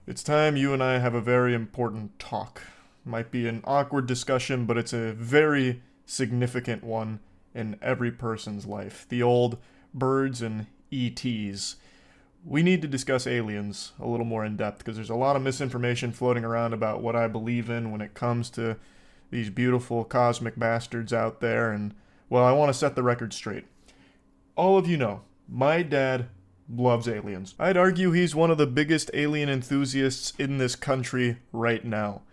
It's time you and I have a very important talk. Might be an awkward discussion, but it's a very significant one in every person's life. The old birds and ETs. We need to discuss aliens a little more in depth because there's a lot of misinformation floating around about what I believe in when it comes to these beautiful cosmic bastards out there. And, well, I want to set the record straight. All of you know, my dad loves aliens. I'd argue he's one of the biggest alien enthusiasts in this country right now.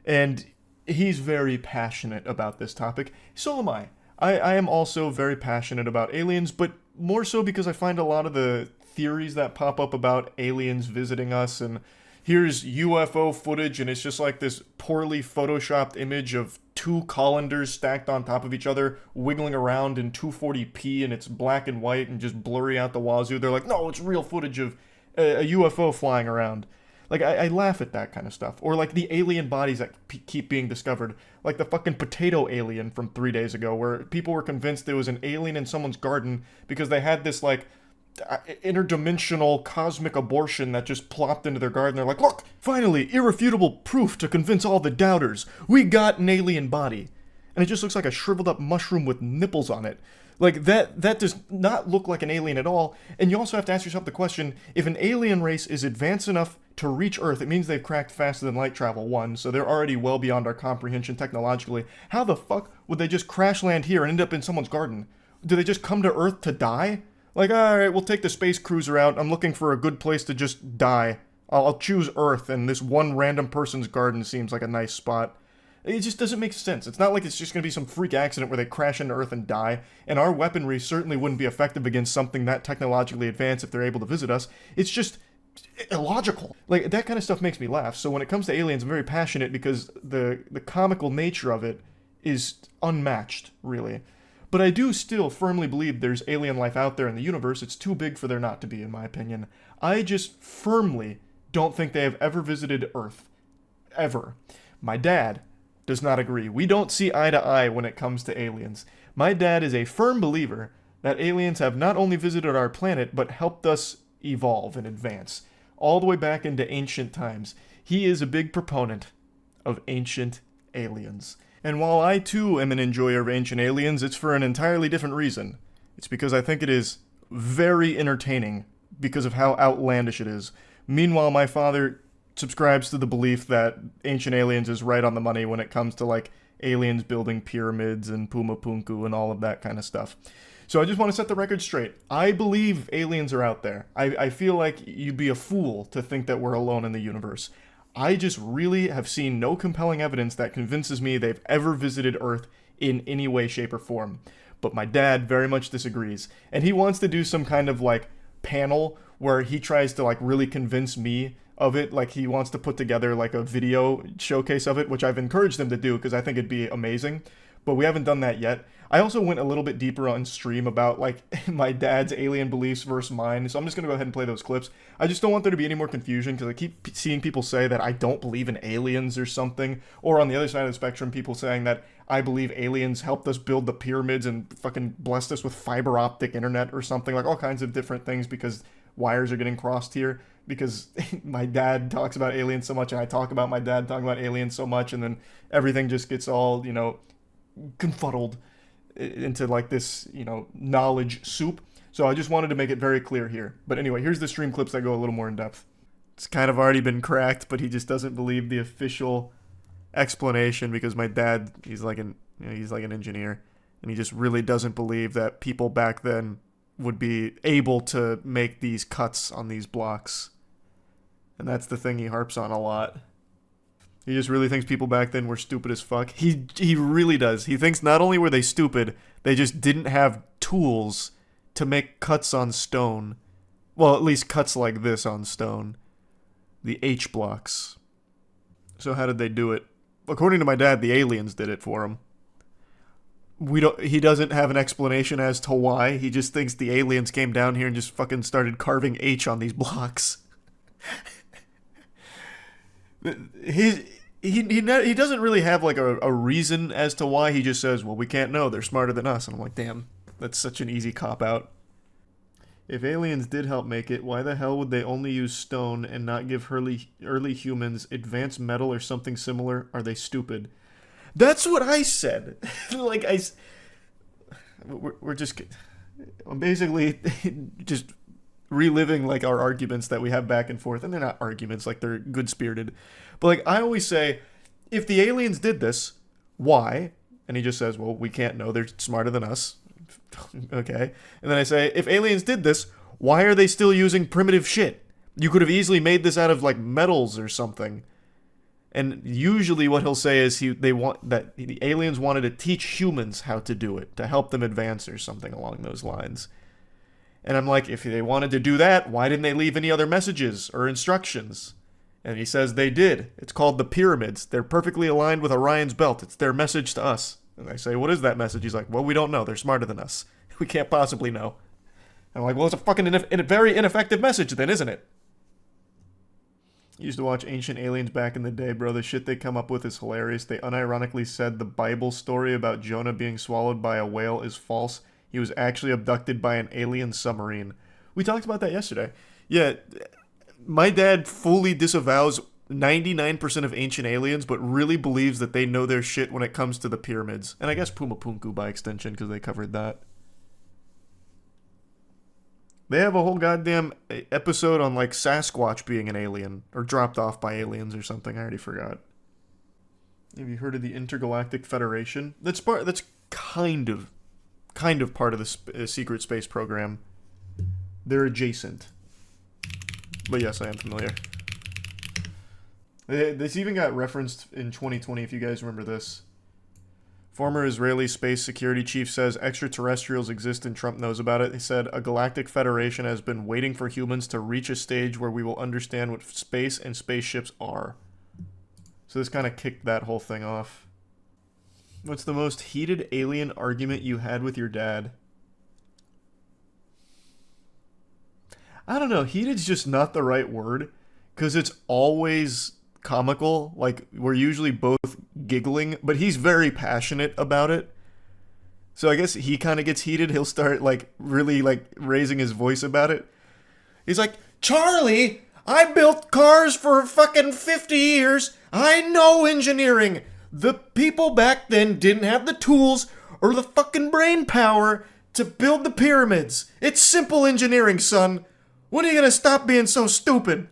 And he's very passionate about this topic. So am I. I am also very passionate about aliens, but more so because I find a lot of the theories that pop up about aliens visiting us, and here's UFO footage, and it's just like this poorly photoshopped image of two colanders stacked on top of each other, wiggling around in 240p, and it's black and white and just blurry out the wazoo. They're like, no, it's real footage of a UFO flying around. Like, I laugh at that kind of stuff. Or, like, the alien bodies that keep being discovered. Like the fucking potato alien from 3 days ago, where people were convinced there was an alien in someone's garden because they had this, like, interdimensional cosmic abortion that just plopped into their garden. They're like, look, finally, irrefutable proof to convince all the doubters. We got an alien body. And it just looks like a shriveled up mushroom with nipples on it. Like, that does not look like an alien at all. And you also have to ask yourself the question, if an alien race is advanced enough to reach Earth, it means they've cracked faster than light travel, one, so they're already well beyond our comprehension technologically. How the fuck would they just crash land here and end up in someone's garden? Do they just come to Earth to die? Like, alright, we'll take the space cruiser out. I'm looking for a good place to just die. I'll choose Earth, and this one random person's garden seems like a nice spot. It just doesn't make sense. It's not like it's just going to be some freak accident where they crash into Earth and die, and our weaponry certainly wouldn't be effective against something that technologically advanced if they're able to visit us. It's just illogical. Like, that kind of stuff makes me laugh. So when it comes to aliens, I'm very passionate because the comical nature of it is unmatched, really. But I do still firmly believe there's alien life out there in the universe. It's too big for there not to be, in my opinion. I just firmly don't think they have ever visited Earth. Ever. My dad does not agree. We don't see eye to eye when it comes to aliens. My dad is a firm believer that aliens have not only visited our planet, but helped us evolve and advance, all the way back into ancient times. He is a big proponent of ancient aliens. And while I too am an enjoyer of ancient aliens, it's for an entirely different reason. It's because I think it is very entertaining because of how outlandish it is. Meanwhile, my father subscribes to the belief that Ancient Aliens is right on the money when it comes to, like, aliens building pyramids and Pumapunku and all of that kind of stuff. So I just want to set the record straight. I believe aliens are out there. I feel like you'd be a fool to think that we're alone in the universe. I just really have seen no compelling evidence that convinces me they've ever visited Earth in any way, shape, or form. But my dad very much disagrees. And he wants to do some kind of, like, panel where he tries to, like, really convince me of it. Like, he wants to put together, like, a video showcase of it, which I've encouraged him to do because I think it'd be amazing. But we haven't done that yet. I also went a little bit deeper on stream about, like, my dad's alien beliefs versus mine, so I'm just going to go ahead and play those clips. I just don't want there to be any more confusion, because I keep seeing people say that I don't believe in aliens or something, or on the other side of the spectrum, people saying that I believe aliens helped us build the pyramids and fucking blessed us with fiber optic internet or something, like all kinds of different things because wires are getting crossed here, because my dad talks about aliens so much, and I talk about my dad talking about aliens so much, and then everything just gets all, you know, confuddled into, like, this, you know, knowledge soup. So I just wanted to make it very clear here. But anyway, here's the stream clips that go a little more in depth. It's kind of already been cracked, but he just doesn't believe the official explanation because my dad, he's like an engineer, and he just really doesn't believe that people back then would be able to make these cuts on these blocks. And that's the thing he harps on a lot. He just really thinks people back then were stupid as fuck. He really does. He thinks not only were they stupid, they just didn't have tools to make cuts on stone. Well, at least cuts like this on stone. The H blocks. So how did they do it? According to my dad, the aliens did it for him. He doesn't have an explanation as to why. He just thinks the aliens came down here and just fucking started carving H on these blocks. He doesn't really have, like, a reason as to why. He just says, well, we can't know, they're smarter than us. And I'm like, damn, that's such an easy cop-out. If aliens did help make it, why the hell would they only use stone and not give early humans advanced metal or something similar? Are they stupid? That's what I said. Like, we're just... I'm basically just reliving, like, our arguments that we have back and forth. And they're not arguments, like, they're good-spirited. But, like, I always say, if the aliens did this, why? And he just says, well, we can't know. They're smarter than us. Okay. And then I say, if aliens did this, why are they still using primitive shit? You could have easily made this out of, like, metals or something. And usually what he'll say is they want that the aliens wanted to teach humans how to do it, to help them advance or something along those lines. And I'm like, if they wanted to do that, why didn't they leave any other messages or instructions? And he says they did. It's called the pyramids. They're perfectly aligned with Orion's belt. It's their message to us. And I say, what is that message? He's like, well, we don't know. They're smarter than us. We can't possibly know. I'm like, well, it's a fucking very ineffective message then, isn't it? I used to watch Ancient Aliens back in the day, bro. The shit they come up with is hilarious. They unironically said the Bible story about Jonah being swallowed by a whale is false. He was actually abducted by an alien submarine. We talked about that yesterday. Yeah, my dad fully disavows 99% of Ancient Aliens, but really believes that they know their shit when it comes to the pyramids. And I guess Pumapunku by extension, because they covered that. They have a whole goddamn episode on, like, Sasquatch being an alien, or dropped off by aliens or something. I already forgot. Have you heard of the Intergalactic Federation? That's kind of part of the secret space program. They're adjacent. But yes, I am familiar. This even got referenced in 2020, if you guys remember this. Former Israeli space security chief says extraterrestrials exist and Trump knows about it. He said, a galactic federation has been waiting for humans to reach a stage where we will understand what space and spaceships are. So this kind of kicked that whole thing off. What's the most heated alien argument you had with your dad? I don't know. Heated's just not the right word, because it's always comical. Like, we're usually both giggling, but he's very passionate about it. So I guess he kind of gets heated. He'll start, like, really, like, raising his voice about it. He's like, Charlie, I built cars for fucking 50 years. I know engineering. The people back then didn't have the tools or the fucking brain power to build the pyramids. It's simple engineering, son. When are you gonna stop being so stupid?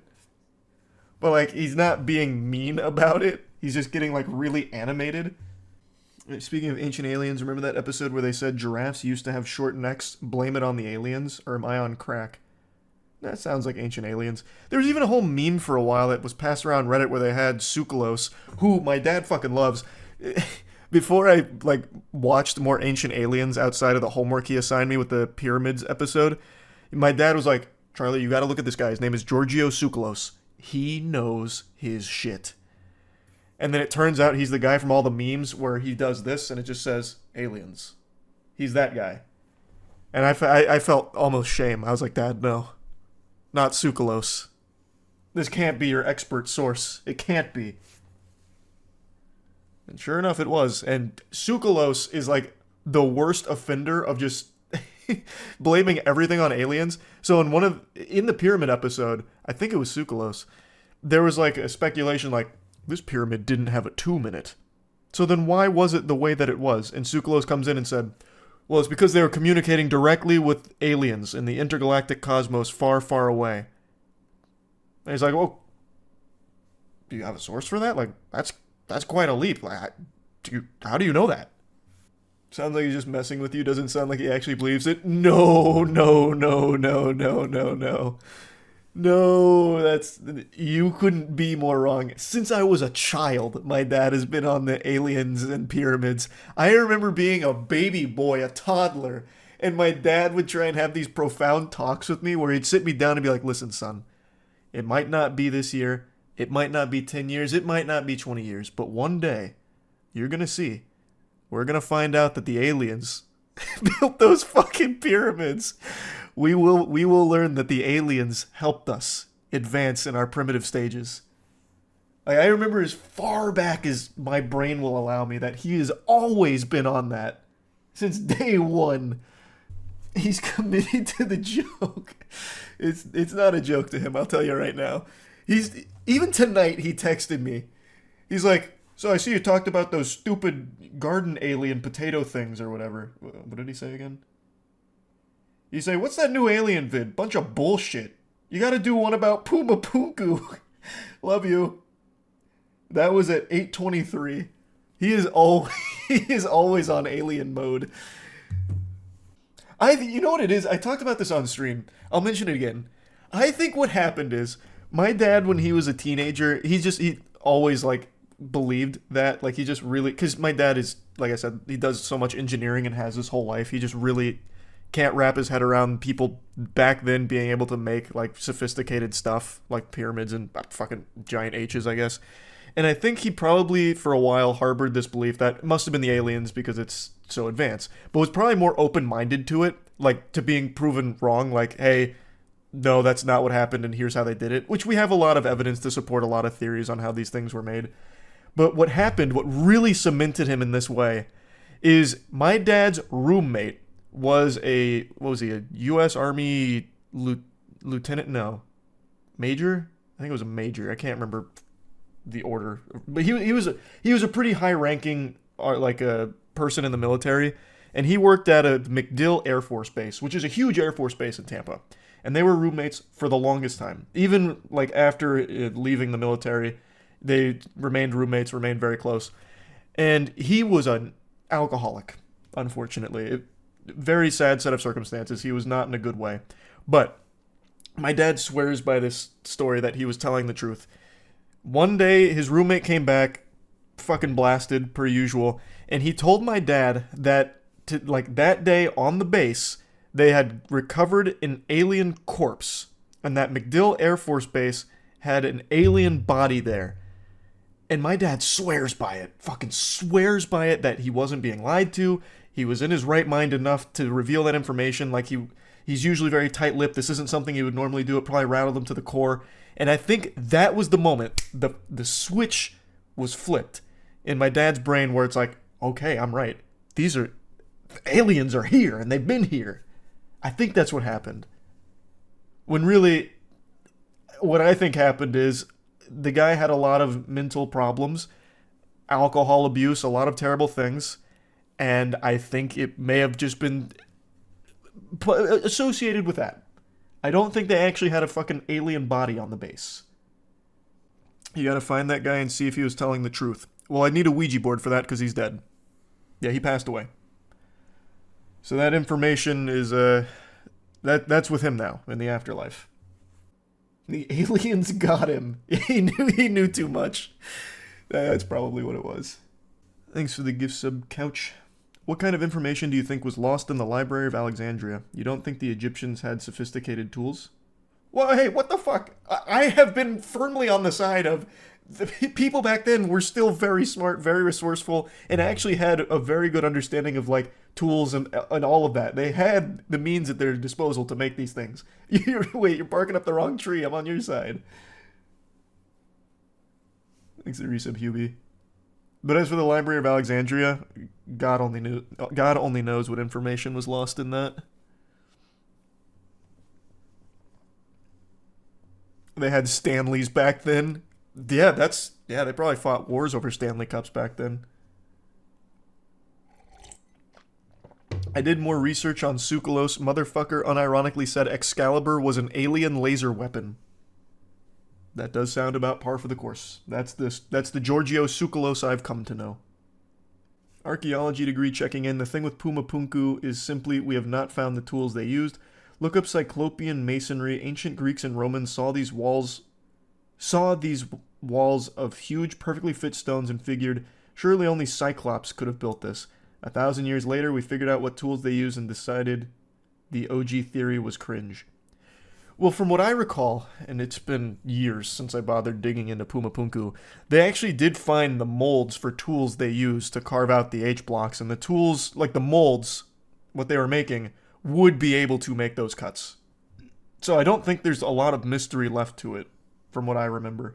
But, like, he's not being mean about it. He's just getting, like, really animated. Speaking of Ancient Aliens, remember that episode where they said giraffes used to have short necks? Blame it on the aliens? Or am I on crack? That sounds like Ancient Aliens. There was even a whole meme for a while that was passed around Reddit where they had Sukalos, who my dad fucking loves. Before I, like, watched more Ancient Aliens outside of the homework he assigned me with the Pyramids episode, my dad was like, Charlie, you gotta look at this guy. His name is Giorgio Sukalos. He knows his shit. And then it turns out he's the guy from all the memes where he does this and it just says aliens. He's that guy. And I felt almost shame. I was like, Dad, no. Not Sukalos. This can't be your expert source. It can't be. And sure enough, it was. And Sukalos is like the worst offender of just blaming everything on aliens. So in the pyramid episode, I think it was Sukalos, there was like a speculation like, this pyramid didn't have a tomb in it. So then why was it the way that it was? And Sukalos comes in and said, well, it's because they were communicating directly with aliens in the intergalactic cosmos far, far away. And he's like, well, do you have a source for that? Like, that's quite a leap. Like, how do you know that? Sounds like he's just messing with you. Doesn't sound like he actually believes it. No. No, you couldn't be more wrong. Since I was a child, my dad has been on the aliens and pyramids. I remember being a baby boy, a toddler, and my dad would try and have these profound talks with me where he'd sit me down and be like, listen, son, it might not be this year, it might not be 10 years, it might not be 20 years, but one day, you're gonna see. We're gonna find out that the aliens built those fucking pyramids. We will learn that the aliens helped us advance in our primitive stages. Like, I remember as far back as my brain will allow me that he has always been on that. Since day one. He's committed to the joke. It's not a joke to him, I'll tell you right now. He's even tonight he texted me. He's like, "So I see you talked about those stupid garden alien potato things or whatever." What did he say again? You say, "What's that new alien vid? Bunch of bullshit. You got to do one about Puma Punku." Love you. That was at 8:23. He is always he is always on alien mode. You know what it is? I talked about this on stream. I'll mention it again. I think what happened is my dad, when he was a teenager, he always like believed that, like, he just really, because my dad is, like I said, he does so much engineering and has his whole life. He just really can't wrap his head around people back then being able to make like sophisticated stuff like pyramids and fucking giant H's, I guess. And I think he probably for a while harbored this belief that it must have been the aliens because it's so advanced, but was probably more open-minded to it, like to being proven wrong, like, hey, no, that's not what happened and here's how they did it, which we have a lot of evidence to support a lot of theories on how these things were made. But what happened, what really cemented him in this way, is my dad's roommate was a U.S. Army lieutenant? No. Major? I think it was a major. I can't remember the order. But he was a pretty high-ranking, like, a person in the military, and he worked at a MacDill Air Force Base, which is a huge Air Force base in Tampa. And they were roommates for the longest time. Even, like, after leaving the military, they remained roommates, remained very close. And he was an alcoholic, unfortunately. Very sad set of circumstances. He was not in a good way. But my dad swears by this story that he was telling the truth. One day, his roommate came back, fucking blasted, per usual, and he told my dad that, that day on the base, they had recovered an alien corpse, and that MacDill Air Force Base had an alien body there. And my dad swears by it, fucking swears by it, that he wasn't being lied to. He was in his right mind enough to reveal that information. Like, he's usually very tight-lipped. This isn't something he would normally do. It probably rattled him to the core. And I think that was the moment the switch was flipped in my dad's brain, where it's like, okay, I'm right. Aliens are here, and they've been here. I think that's what happened. When really, what I think happened is the guy had a lot of mental problems, alcohol abuse, a lot of terrible things, and I think it may have just been associated with that. I don't think they actually had a fucking alien body on the base. You gotta find that guy and see if he was telling the truth. Well, I need a Ouija board for that because he's dead. Yeah, he passed away. So that information is, that's with him now, in the afterlife. The aliens got him. He knew too much. That's probably what it was. Thanks for the gift sub, Couch. What kind of information do you think was lost in the Library of Alexandria? You don't think the Egyptians had sophisticated tools? Well, hey, what the fuck? I have been firmly on the side of the people back then were still very smart, very resourceful, and actually had a very good understanding of, like, tools and all of that. They had the means at their disposal to make these things. Wait, you're barking up the wrong tree. I'm on your side. Thanks to resub, Hubie. But as for the Library of Alexandria, God only knows what information was lost in that. They had Stanleys back then. Yeah, they probably fought wars over Stanley Cups back then. I did more research on Sukalos. Motherfucker unironically said Excalibur was an alien laser weapon. That does sound about par for the course. That's the Giorgio Sukalos I've come to know. Archaeology degree checking in. The thing with Puma Punku is simply we have not found the tools they used. Look up Cyclopean masonry. Ancient Greeks and Romans saw these walls of huge, perfectly fit stones and figured, surely only Cyclops could have built this. 1,000 years later, we figured out what tools they used and decided the OG theory was cringe. Well, from what I recall, and it's been years since I bothered digging into Puma Punku, they actually did find the molds for tools they used to carve out the H blocks, and the tools, like the molds, what they were making, would be able to make those cuts. So I don't think there's a lot of mystery left to it, from what I remember.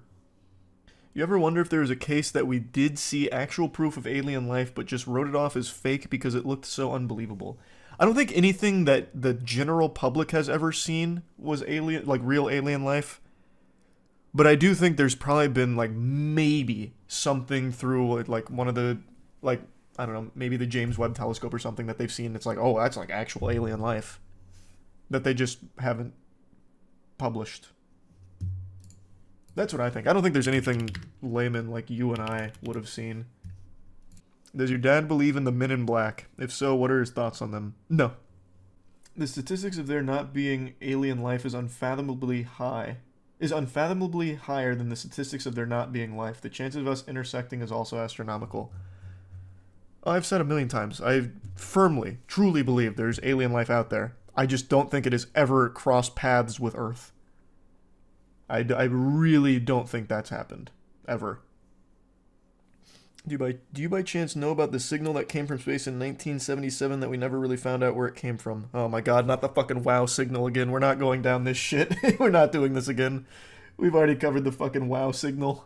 You ever wonder if there was a case that we did see actual proof of alien life, but just wrote it off as fake because it looked so unbelievable? I don't think anything that the general public has ever seen was alien, like real alien life. But I do think there's probably been like maybe something through like one of the like I don't know, maybe the James Webb Telescope or something that they've seen. It's like, oh, that's like actual alien life that they just haven't published. That's what I think. I don't think there's anything layman like you and I would have seen. Does your dad believe in the Men in Black? If so, what are his thoughts on them? No. The statistics of there not being alien life is unfathomably high. Is unfathomably higher than the statistics of there not being life. The chances of us intersecting is also astronomical. I've said a million times, I firmly, truly believe there's alien life out there. I just don't think it has ever crossed paths with Earth. I really don't think that's happened. Ever. Do you by chance know about the signal that came from space in 1977 that we never really found out where it came from? Oh my god, not the fucking WOW signal again. We're not going down this shit. We're not doing this again. We've already covered the fucking WOW signal.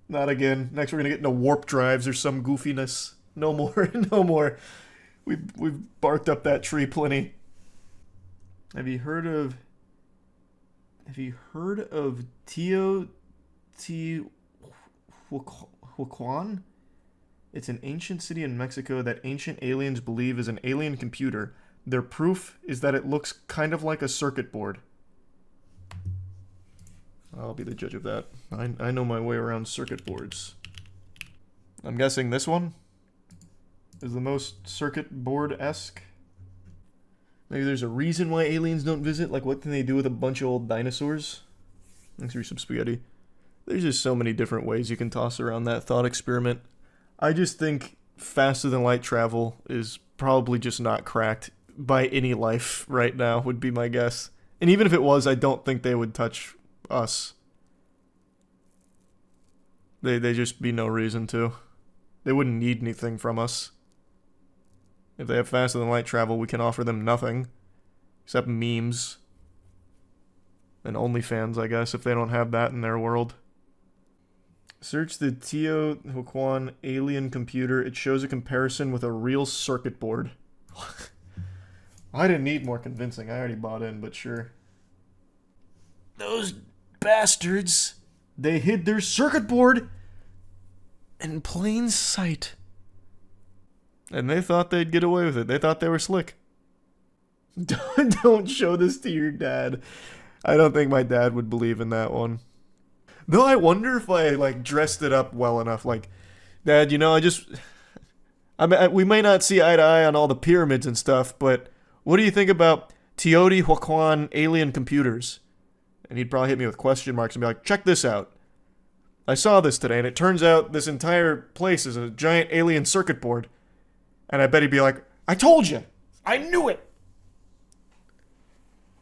Not again. Next we're gonna get into warp drives or some goofiness. No more. No more. We've barked up that tree plenty. Have you heard of Teotihuacan? It's an ancient city in Mexico that ancient aliens believe is an alien computer. Their proof is that it looks kind of like a circuit board. I'll be the judge of that. I know my way around circuit boards. I'm guessing this one is the most circuit board-esque. Maybe there's a reason why aliens don't visit. Like, what can they do with a bunch of old dinosaurs? Thanks for some spaghetti. There's just so many different ways you can toss around that thought experiment. I just think faster than light travel is probably just not cracked by any life right now, would be my guess. And even if it was, I don't think they would touch us. They just be no reason to. They wouldn't need anything from us. If they have faster than light travel, we can offer them nothing. Except memes. And OnlyFans, I guess, if they don't have that in their world. Search the Teotihuacan alien computer. It shows a comparison with a real circuit board. I didn't need more convincing. I already bought in, but sure. Those bastards. They hid their circuit board in plain sight. And they thought they'd get away with it. They thought they were slick. Don't show this to your dad. I don't think my dad would believe in that one. Though I wonder if I, like, dressed it up well enough. Like, Dad, you know, we may not see eye to eye on all the pyramids and stuff, but what do you think about Teotihuacan alien computers? And he'd probably hit me with question marks and be like, check this out. I saw this today, and it turns out this entire place is a giant alien circuit board. And I bet he'd be like, I told you! I knew it!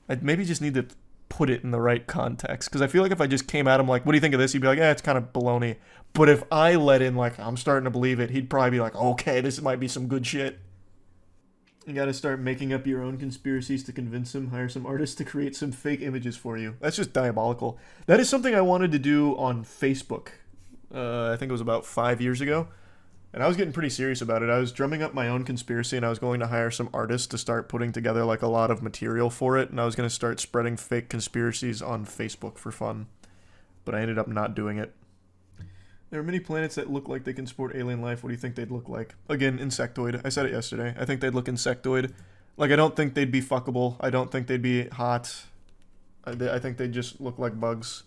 I'd maybe just need to put it in the right context. Because I feel like if I just came at him like, what do you think of this? He'd be like, it's kind of baloney. But if I let in like, I'm starting to believe it, he'd probably be like, okay, this might be some good shit. You gotta start making up your own conspiracies to convince him. Hire some artists to create some fake images for you. That's just diabolical. That is something I wanted to do on Facebook. I think it was about 5 years ago. And I was getting pretty serious about it. I was drumming up my own conspiracy, and I was going to hire some artists to start putting together like a lot of material for it, and I was going to start spreading fake conspiracies on Facebook for fun. But I ended up not doing it. There are many planets that look like they can support alien life. What do you think they'd look like? Again, insectoid. I said it yesterday. I think they'd look insectoid. Like, I don't think they'd be fuckable. I don't think they'd be hot. I think they'd just look like bugs.